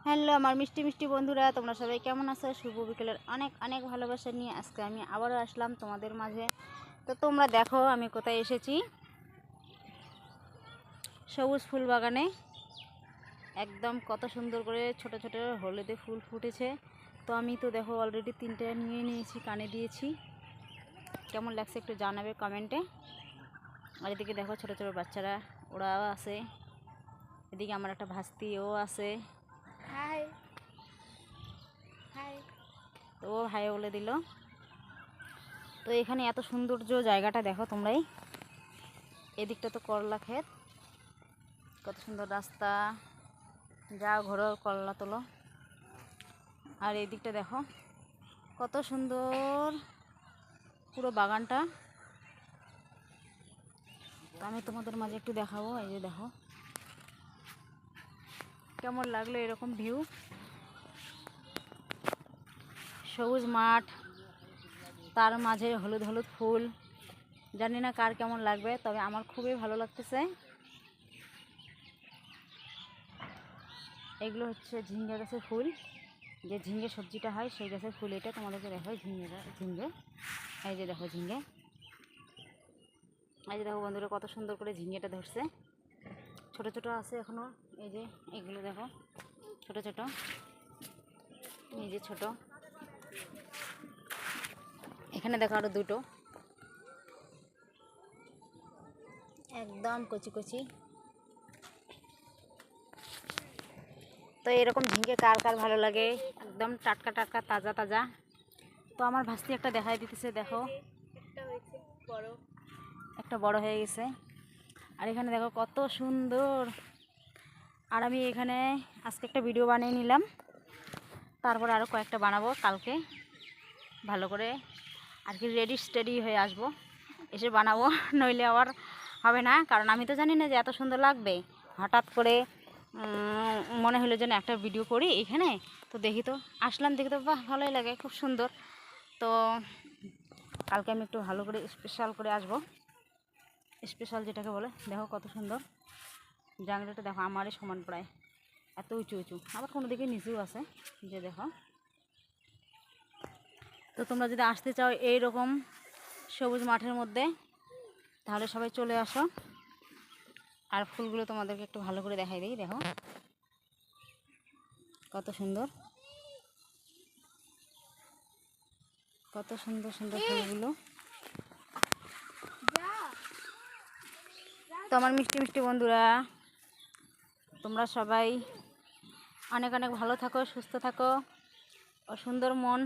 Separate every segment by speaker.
Speaker 1: Hello আমার মিষ্টি মিষ্টি বন্ধুরা, তোমরা সবাই কেমন আছো? শুভ বিকেলের অনেক অনেক ভালোবাসা নিয়ে আজকে আমি আবারও আসলাম তোমাদের মাঝে। তো তোমরা দেখো আমি কোথায় এসেছি, সবুজ ফুল বাগানে। একদম কত সুন্দর করে ছোট ছোট হলুদে ফুল ফুটেছে। তো আমি তো দেখো অলরেডি 3টে নিয়ে নিয়েছি, কানে দিয়েছি। কেমন লাগছে একটু জানাবে কমেন্টে। আর এদিকে দেখো ছোট ছোট বাচ্চারা ওরাও আছে, এদিকে আমার একটা ভাস্তিও আছে। হাই হাই, তো ও ভাই বলে দিল। তো এখানে এত সৌন্দর্য জায়গাটা দেখো তোমরাই। এদিকটা তো করলা ক্ষেত, কত সুন্দর রাস্তা, যাও ঘোরো করলা তোলো। আর এই দিকটা দেখো কত সুন্দর পুরো বাগানটা। তো আমি তোমাদের মাঝে একটু দেখাবো। এই যে দেখো কেমন লাগলো এরকম ভিউ, সবুজ মাঠ, তার মাঝে হলুদ হলুদ ফুল। জানি না কার কেমন লাগবে, তবে আমার খুবই ভালো লাগতেছে। এগুলো হচ্ছে ঝিঙ্গে গাছের ফুল, যে ঝিঙ্গে সবজিটা হয় সেই গাছের ফুল। এটা তোমাদেরকে দেখো ঝিঙ্গে ঝিঙ্গে, এই যে দেখো ঝিঙ্গে। এই যে দেখো বন্ধুরা কত সুন্দর করে ঝিঙ্গেটা ধরছে, ছোট ছোট আছে এখনো। এই যে এগুলো দেখো ছোট ছোট, এই যে ছোট। এখানে দেখো আরো দুটো একদম কচি কচি। তো এরকম ঝিঙ্গে কার কার ভালো লাগে, একদম টাটকা টাটকা তাজা তাজা। তো আমার ভাস্তি একটা দেখাই দিতেছে, দেখো একটা বড় হয়ে গেছে। আর এখানে দেখো কত সুন্দর। আর আমি এখানে আজকে একটা ভিডিও বানিয়ে নিলাম, তারপর আরও কয়েকটা বানাবো কালকে ভালো করে আর কি রেডি স্টেডি হয়ে আসবো, এসে বানাবো। নইলে আবার হবে না, কারণ আমি তো জানি না যে এত সুন্দর লাগবে। হঠাৎ করে মনে হলো যেন একটা ভিডিও করি এখানে। তো দেখি তো আসলাম, দেখি তো বাহ ভালোই লাগে, খুব সুন্দর। তো কালকে আমি একটু ভালো করে স্পেশাল করে আসবো, স্পেশাল যেটাকে বলে। দেখো কত সুন্দর জাংলাটা, দেখো আমারই সমান প্রায়, এত উঁচু উঁচু, আবার কোনো দিকে নিচেও আছে, যে দেখো। তো তোমরা যদি আসতে চাও এইরকম সবুজ মাঠের মধ্যে, তাহলে সবাই চলে আসো। আর ফুলগুলো তোমাদেরকে একটু ভালো করে দেখাই দিই, দেখো কত সুন্দর, কত সুন্দর সুন্দর ফুলগুলো। তো আমার মিষ্টি মিষ্টি বন্ধুরা, তোমরা সবাই অনেক অনেক ভালো থাকো, সুস্থ থাকো ও সুন্দর মন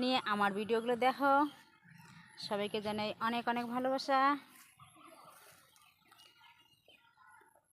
Speaker 1: নিয়ে আমার ভিডিওগুলো দেখো। সবাইকে জানাই অনেক অনেক ভালোবাসা।